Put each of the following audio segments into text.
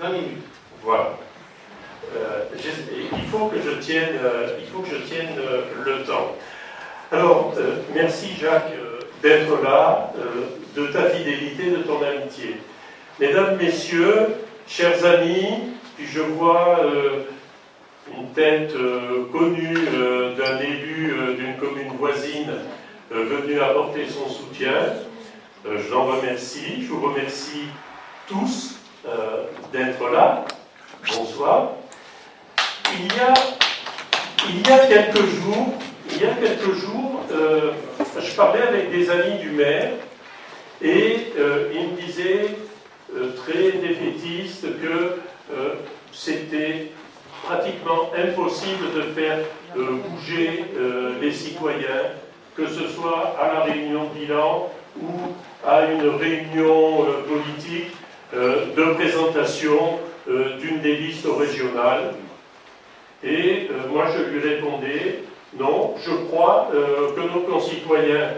20 minutes. Voilà. Il faut que je tienne le temps. Alors, merci Jacques d'être là, de ta fidélité, de ton amitié. Mesdames, Messieurs, chers amis, puis je vois une tête connue d'un élu d'une commune voisine venu apporter son soutien. Je l'en remercie. Je vous remercie tous d'être là. Bonsoir. Il y a quelques jours, je parlais avec des amis du maire et ils me disaient très défaitistes que c'était pratiquement impossible de faire bouger les citoyens, que ce soit à la réunion de bilan ou à une réunion politique de présentation d'une des listes régionales. Et moi je lui répondais, non, je crois que nos concitoyens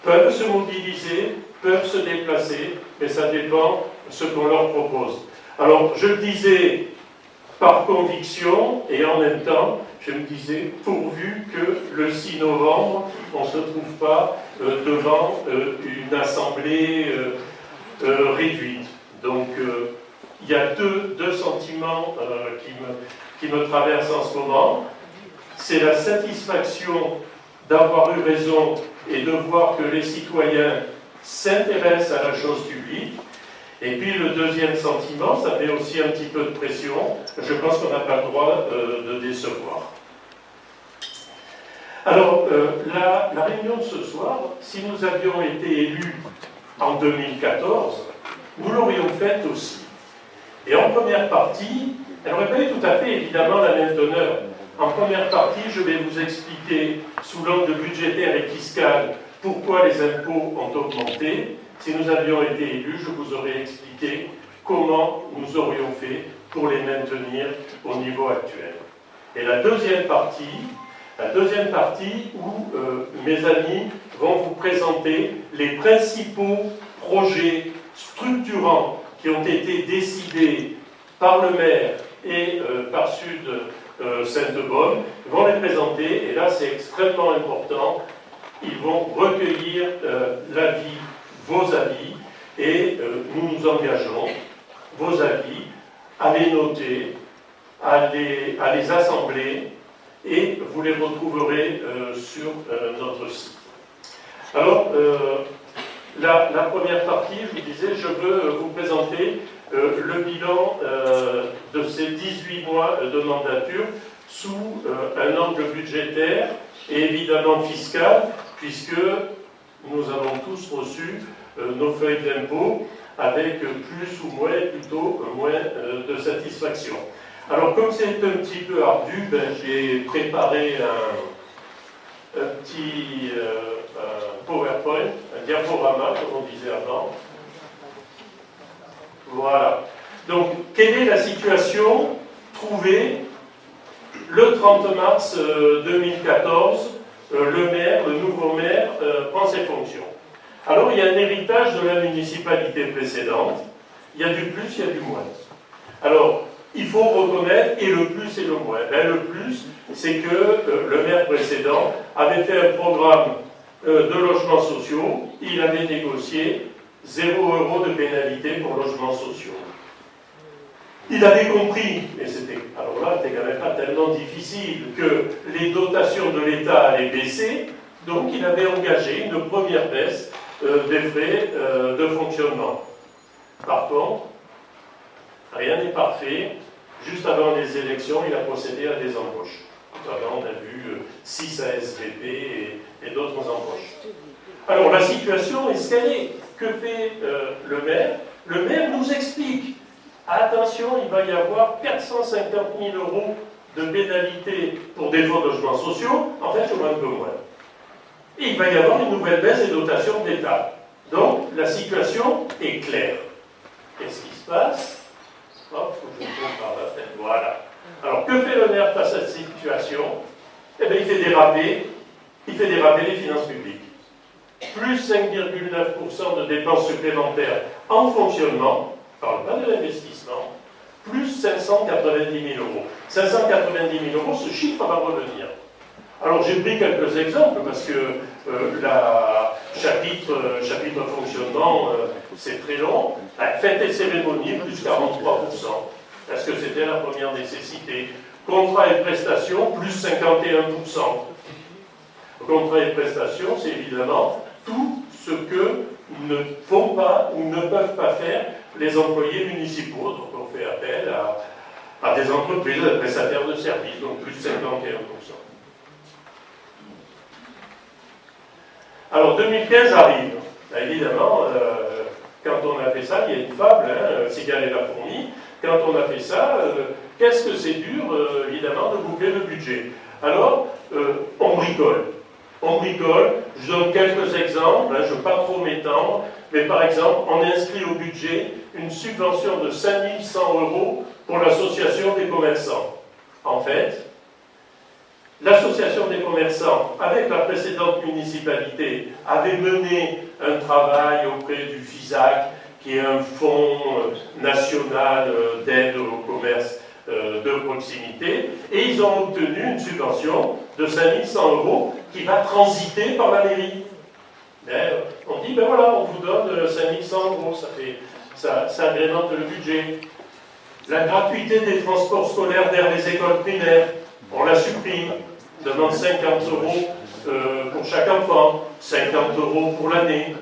peuvent se mobiliser, peuvent se déplacer, mais ça dépend de ce qu'on leur propose. Alors je le disais par conviction, et en même temps, je me disais, pourvu que le 6 novembre, on ne se trouve pas devant une assemblée réduite. Donc il y a deux sentiments qui me traversent en ce moment. C'est la satisfaction d'avoir eu raison et de voir que les citoyens s'intéressent à la chose publique. Et puis le deuxième sentiment, ça met aussi un petit peu de pression. Je pense qu'on n'a pas le droit de décevoir. Alors, la réunion de ce soir, si nous avions été élus en 2014, nous l'aurions faite aussi. Et en première partie, elle n'aurait pas eu tout à fait évidemment la même teneur. En première partie, je vais vous expliquer sous l'angle budgétaire et fiscal pourquoi les impôts ont augmenté. Si nous avions été élus, je vous aurais expliqué comment nous aurions fait pour les maintenir au niveau actuel. Et la deuxième partie où mes amis vont vous présenter les principaux projets structurants qui ont été décidés par le maire et par Sud Sainte-Bonne, vont les présenter, et là c'est extrêmement important, ils vont recueillir l'avis, vos avis, et nous nous engageons, vos avis, à les noter, à les assembler, et vous les retrouverez sur notre site. Alors, la première partie, je vous disais, je veux vous présenter le bilan de ces 18 mois de mandature sous un angle budgétaire et évidemment fiscal, puisque nous avons tous reçu nos feuilles d'impôt avec plus ou moins, plutôt moins de satisfaction. Alors comme c'est un petit peu ardu, j'ai préparé un petit PowerPoint, un diaporama, comme on disait avant. Voilà. Donc, quelle est la situation trouvée le 30 mars 2014? Le nouveau maire, prend ses fonctions. Alors, il y a un héritage de la municipalité précédente. Il y a du plus, il y a du moins. Alors, il faut reconnaître, et le plus et le moins. Le plus, c'est que le maire précédent avait fait un programme de logements sociaux. Il avait négocié 0 € de pénalité pour logements sociaux. Il avait compris, et c'était, alors là, c'était quand même pas tellement difficile, que les dotations de l'État allaient baisser, donc il avait engagé une première baisse des frais de fonctionnement. Par contre, rien n'est parfait. Juste avant les élections, il a procédé à des embauches. Avant, on a vu 6 ASVP et d'autres embauches. Alors, la situation est ce qu'elle est. Que fait le maire? Le maire nous explique. Attention, il va y avoir 450 000 € de pénalité pour défaut de logements sociaux. En fait, il y aura un peu moins. Et il va y avoir une nouvelle baisse des dotations de l'État. Donc, la situation est claire. Qu'est-ce qui se passe? Hop, faut que je tourne par la tête. Voilà. Alors, que fait le maire face à cette situation? Eh bien, il fait déraper les finances publiques. Plus 5,9% de dépenses supplémentaires en fonctionnement, je ne parle pas de l'investissement, plus 590 000 euros. 590 000 euros, ce chiffre va revenir. Alors j'ai pris quelques exemples parce que chapitre fonctionnement, c'est très long. Fête et cérémonie, plus 43%, parce que c'était la première nécessité. Contrat et prestations, plus 51%. Contrat et prestations, c'est évidemment tout ce que ne font pas ou ne peuvent pas faire les employés municipaux. Donc on fait appel à des entreprises, à des prestataires de services, donc plus 51%. Alors 2015 arrive. Évidemment, quand on a fait ça, il y a une fable, Cigale et la fourmi. Quand on a fait ça, qu'est-ce que c'est dur, évidemment, de boucler le budget. Alors, on bricole. On bricole. Je donne quelques exemples, je ne veux pas trop m'étendre, mais par exemple, on inscrit au budget une subvention de 5 100 € pour l'association des commerçants. En fait, l'association des commerçants, avec la précédente municipalité, avait mené un travail auprès du FISAC, qui est un fonds national d'aide au commerce de proximité, et ils ont obtenu une subvention de 5 100 € qui va transiter par la mairie. Mais on dit, ben voilà, on vous donne 5 100 €, ça agrémente le budget. La gratuité des transports scolaires vers les écoles primaires, on la supprime. On demande 50 € pour chaque enfant, 50 € pour l'année.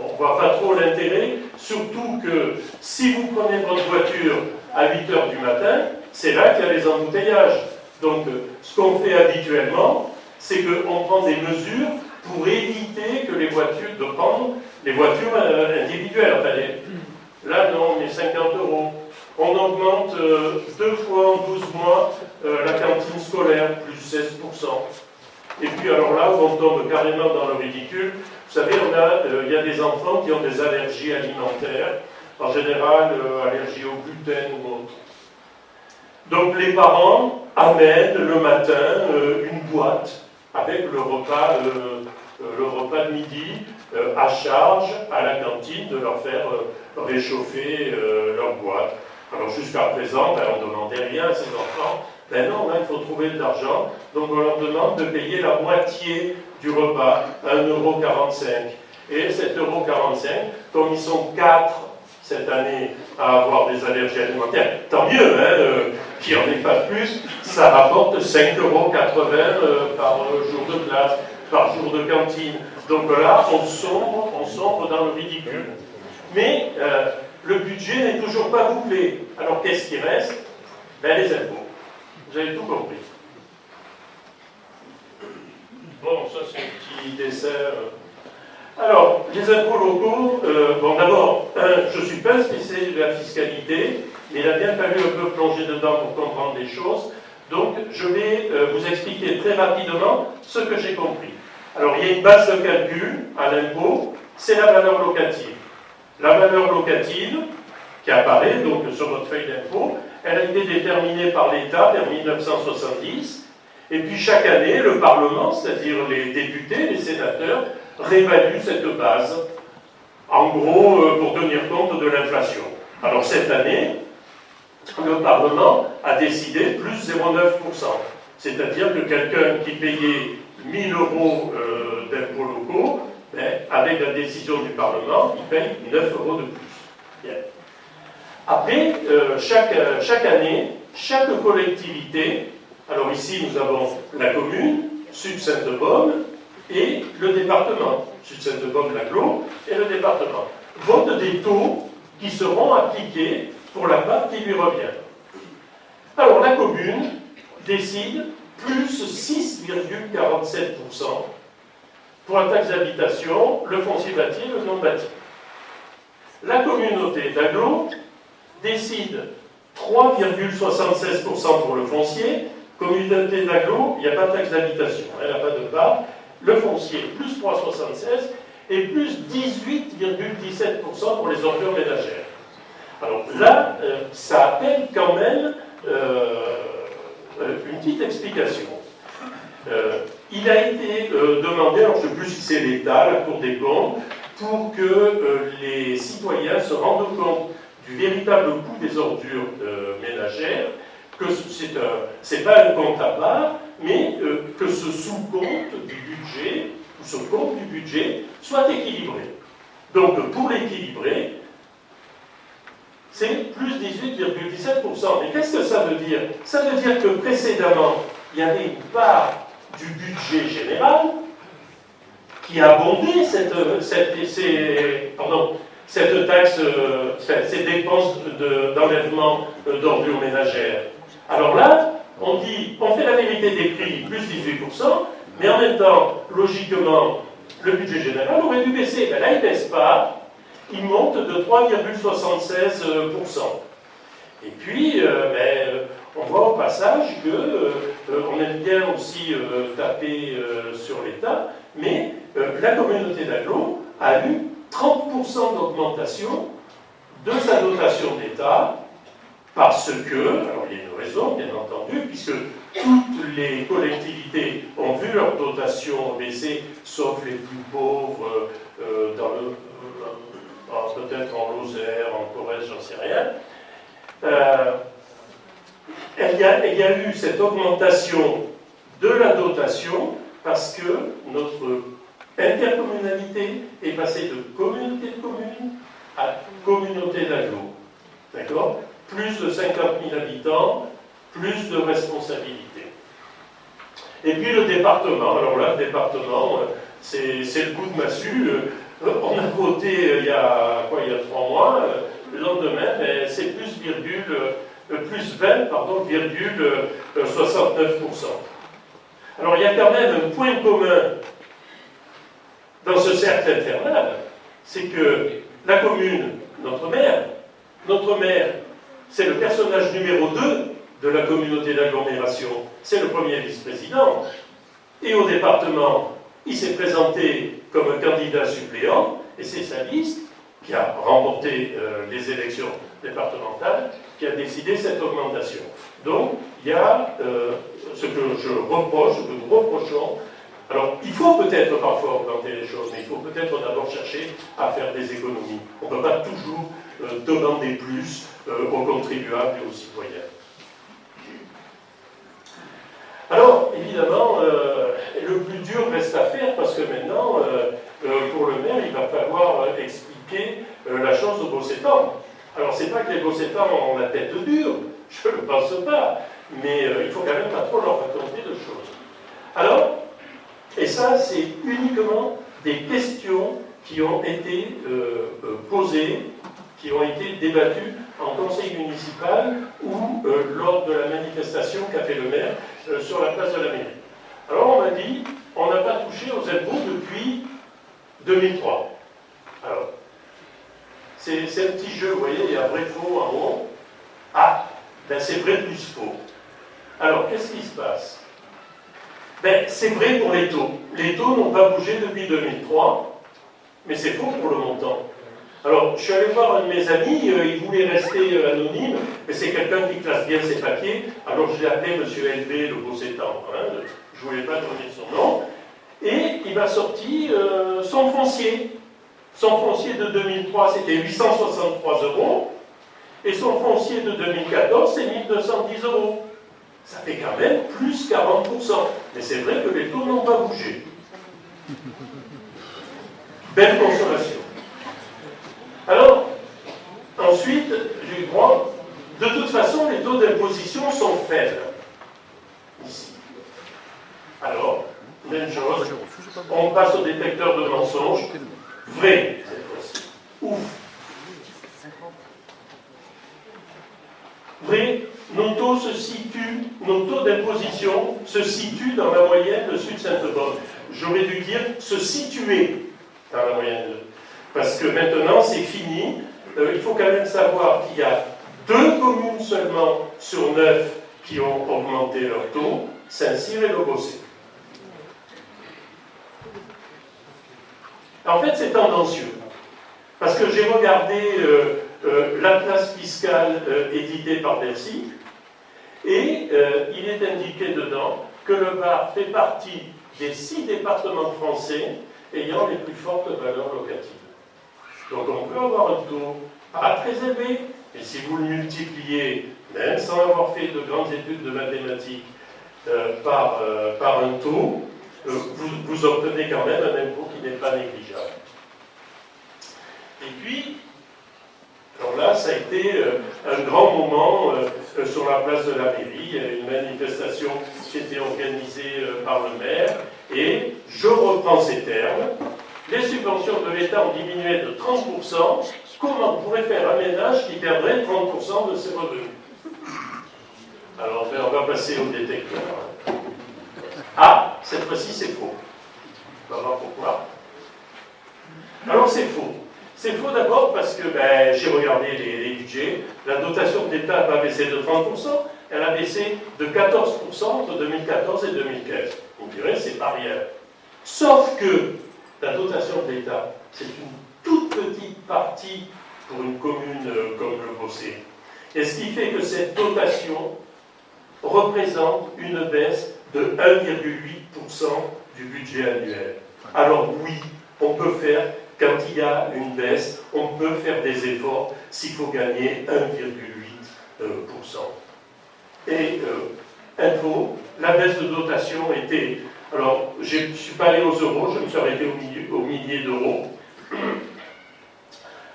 On ne voit pas trop l'intérêt, surtout que si vous prenez votre voiture à 8 h du matin, c'est là qu'il y a les embouteillages. Donc, ce qu'on fait habituellement, c'est qu'on prend des mesures pour éviter que les voitures, de prendre les voitures individuelles. Enfin, là, non, mais 50 €. On augmente 2 fois en 12 mois la cantine scolaire, plus 16%. Et puis alors là, où on tombe carrément dans le ridicule, vous savez, il y a des enfants qui ont des allergies alimentaires, en général allergies au gluten ou autre. Donc les parents amènent le matin une boîte avec le repas de midi à charge à la cantine de leur faire réchauffer leur boîte. Alors jusqu'à présent, on ne demandait rien à ces enfants. Ben non, là, il faut trouver de l'argent. Donc on leur demande de payer la moitié du repas, 1,45 €. Et cet 1,45 €, comme ils sont 4 cette année à avoir des allergies alimentaires, tant mieux, qu'il n'y en ait pas plus, ça rapporte 5,80 € par jour de classe, par jour de cantine. Donc là, on sombre dans le ridicule. Mais le budget n'est toujours pas bouclé. Alors qu'est-ce qui reste? Ben, les impôts. Vous avez tout compris. Bon, ça c'est un petit dessert. Alors, les impôts locaux, bon d'abord, je ne suis pas un spécialiste de la fiscalité, mais il a bien fallu un peu plonger dedans pour comprendre les choses. Donc, je vais vous expliquer très rapidement ce que j'ai compris. Alors, il y a une base de calcul à l'impôt, c'est la valeur locative. La valeur locative, qui apparaît donc sur votre feuille d'impôt, elle a été déterminée par l'État vers 1970, et puis chaque année, le Parlement, c'est-à-dire les députés, les sénateurs, réévaluent cette base, en gros, pour tenir compte de l'inflation. Alors cette année, le Parlement a décidé plus 0,9%, c'est-à-dire que quelqu'un qui payait 1 000 € d'impôts locaux, avec la décision du Parlement, il paye 9 € de plus. Bien. Après, chaque année, chaque collectivité, alors ici nous avons la commune, Sud-Sainte-Baume, et le département, Sud-Sainte-Baume, l'Agglo, et le département, votent des taux qui seront appliqués pour la part qui lui revient. Alors la commune décide plus 6,47% pour la taxe d'habitation, le foncier bâti et le non bâti. La communauté d'Agglo décide 3,76% pour le foncier. Communauté d'Agglo, il n'y a pas de taxe d'habitation, elle n'a pas de part. Le foncier, plus 3,76 et plus 18,17% pour les ordures ménagères. Alors là, ça appelle quand même une petite explication. Il a été demandé, alors je ne sais plus si c'est l'État, la Cour des comptes, pour que les citoyens se rendent compte du véritable coût des ordures ménagères, que c'est pas un compte à part, mais que ce sous-compte du budget, ou ce compte du budget, soit équilibré. Donc pour l'équilibrer, c'est plus 18,17%. Mais qu'est-ce que ça veut dire? Ça veut dire que précédemment, il y avait une part du budget général qui abondait cette taxe, ces dépenses d'enlèvement d'ordures ménagères. Alors là, on fait la vérité des prix, plus 18%, mais en même temps, logiquement, le budget général aurait dû baisser. Ben là, il ne baisse pas, il monte de 3,76%. Et puis, on voit au passage qu'on aime bien aussi taper sur l'État, mais la communauté d'agglo a eu 30% d'augmentation de sa dotation d'État, parce que, alors il y a une raison bien entendu, puisque toutes les collectivités ont vu leur dotation baisser, sauf les plus pauvres, peut-être en Lozère, en Corrèze, j'en sais rien. Il y a eu cette augmentation de la dotation parce que notre intercommunalité est passée de communauté de communes à communauté d'agglo. D'accord? Plus de 50 000 habitants, plus de responsabilités. Et puis le département, alors là, le département, c'est le coup de massue. On a voté il y a 3 mois, le lendemain, c'est plus 20,69%. Alors il y a quand même un point commun dans ce cercle infernal, c'est que la commune, notre maire, c'est le personnage numéro 2 de la communauté d'agglomération, c'est le premier vice-président, et au département, il s'est présenté comme un candidat suppléant, et c'est sa liste qui a remporté les élections départementales, qui a décidé cette augmentation. Donc, il y a ce que nous reprochons. Alors, il faut peut-être parfois augmenter les choses, mais il faut peut-être d'abord chercher à faire des économies. On ne peut pas toujours demander plus aux contribuables et aux citoyens. Alors, évidemment, le plus dur reste à faire, parce que maintenant, pour le maire, il va falloir expliquer la chose aux Bossétans. Alors, c'est pas que les Bossétans ont la tête dure, je ne le pense pas, mais il faut quand même pas trop leur raconter de choses. Alors, et ça, c'est uniquement des questions qui ont été posées, qui ont été débattues en conseil municipal ou lors de la manifestation qu'a fait le maire sur la place de la mairie. Alors on m'a dit, on n'a pas touché aux impôts depuis 2003. Alors, c'est un petit jeu, vous voyez, il y a vrai faux en haut. Ah, ben c'est vrai plus faux. Alors, qu'est-ce qui se passe? Ben, c'est vrai pour les taux. Les taux n'ont pas bougé depuis 2003, mais c'est faux pour le montant. Alors, je suis allé voir un de mes amis, il voulait rester anonyme, mais c'est quelqu'un qui classe bien ses papiers, alors je l'ai appelé Monsieur LB, le Bossétan, hein, je ne voulais pas donner son nom, et il m'a sorti son foncier. Son foncier de 2003, c'était 863 €, et son foncier de 2014, c'est 1210 €. Ça fait quand même plus 40%. Mais c'est vrai que les taux n'ont pas bougé. Belle consommation. Alors, ensuite, j'ai eu droit. De toute façon, les taux d'imposition sont faibles. Ici. Alors, même chose, on passe au détecteur de mensonges. Vrai, cette fois-ci. Ouf. Vrai, nos taux d'imposition se situent dans la moyenne de Sud-Sainte-Bonne. J'aurais dû dire se situer dans la moyenne de... Parce que maintenant, c'est fini. Il faut quand même savoir qu'il y a 2 communes seulement sur 9 qui ont augmenté leur taux, Saint-Cyr et Le Bossé. En fait, c'est tendancieux. Parce que j'ai regardé l'atlas fiscal édité par Bercy, et il est indiqué dedans que le Var fait partie des 6 départements français ayant les plus fortes valeurs locatives. Donc on peut avoir un taux pas très élevé, et si vous le multipliez, même sans avoir fait de grandes études de mathématiques, par un taux, vous obtenez quand même un impôt qui n'est pas négligeable. Et puis, alors là, ça a été un grand moment sur la place de la mairie. Il y a une manifestation qui était organisée par le maire, et je reprends ces termes. Les subventions de l'État ont diminué de 30%. Comment pourrait faire un ménage qui perdrait 30% de ses revenus? Alors, on va passer au détecteur. Ah, cette fois-ci, c'est faux. On va voir pourquoi. Alors, c'est faux. C'est faux d'abord parce que j'ai regardé les budgets. La dotation de l'État n'a pas baissé de 30%, elle a baissé de 14% entre 2014 et 2015. On dirait c'est pas rien. Sauf que la dotation de l'État, c'est une toute petite partie pour une commune comme le Bossé. Et ce qui fait que cette dotation représente une baisse de 1,8% du budget annuel. Alors oui, on peut faire, quand il y a une baisse, on peut faire des efforts s'il faut gagner 1,8%. Et info, la baisse de dotation était... Alors, je ne suis pas allé aux euros, je me suis arrêté aux milliers d'euros.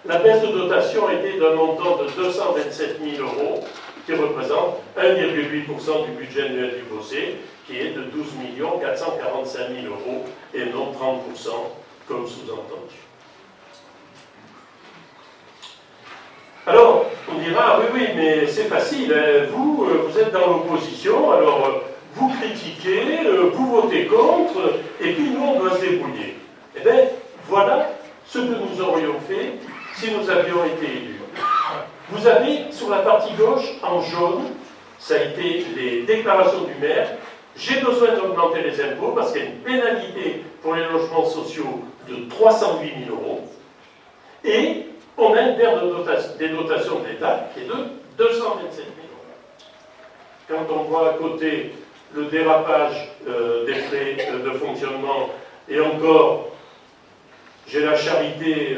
La baisse de dotation était d'un montant de 227 000 euros, qui représente 1,8% du budget annuel du Bossé, qui est de 12 445 000 euros, et non 30% comme sous-entendu. Alors, on dira, oui, mais c'est facile, hein. Vous êtes dans l'opposition, alors vous critiquez, vous votez contre, et puis nous, on doit se débrouiller. Eh bien, voilà ce que nous aurions fait si nous avions été élus. Vous avez, sur la partie gauche, en jaune, ça a été les déclarations du maire. J'ai besoin d'augmenter les impôts parce qu'il y a une pénalité pour les logements sociaux de 308 000 euros. Et on a une perte des dotations de l'État qui est de 227 000 euros. Quand on voit à côté le dérapage des frais de fonctionnement, et encore, j'ai la charité,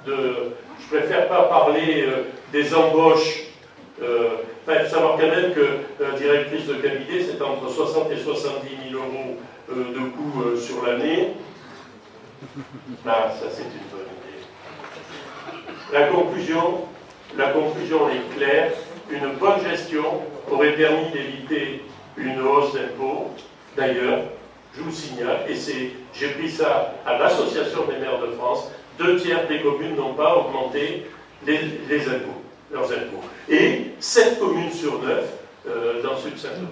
je préfère pas parler des embauches. Il faut savoir quand même que la directrice de cabinet, c'est entre 60 et 70 000 euros de coûts sur l'année. Ça c'est une bonne idée. La conclusion est claire. Une bonne gestion aurait permis d'éviter une hausse d'impôts. D'ailleurs, je vous signale, et j'ai pris ça à l'Association des maires de France, 2/3 des communes n'ont pas augmenté leurs impôts. Et 7 communes sur 9 dans le sud de Saint-Denis.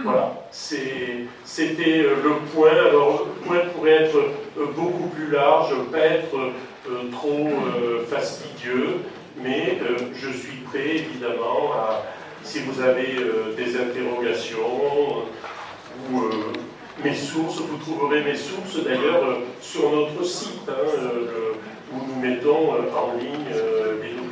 Voilà, c'était le point. Alors, le point pourrait être beaucoup plus large, pas être trop fastidieux, mais je suis prêt, évidemment, si vous avez des interrogations ou mes sources, vous trouverez mes sources d'ailleurs sur notre site, où nous mettons en ligne des documents.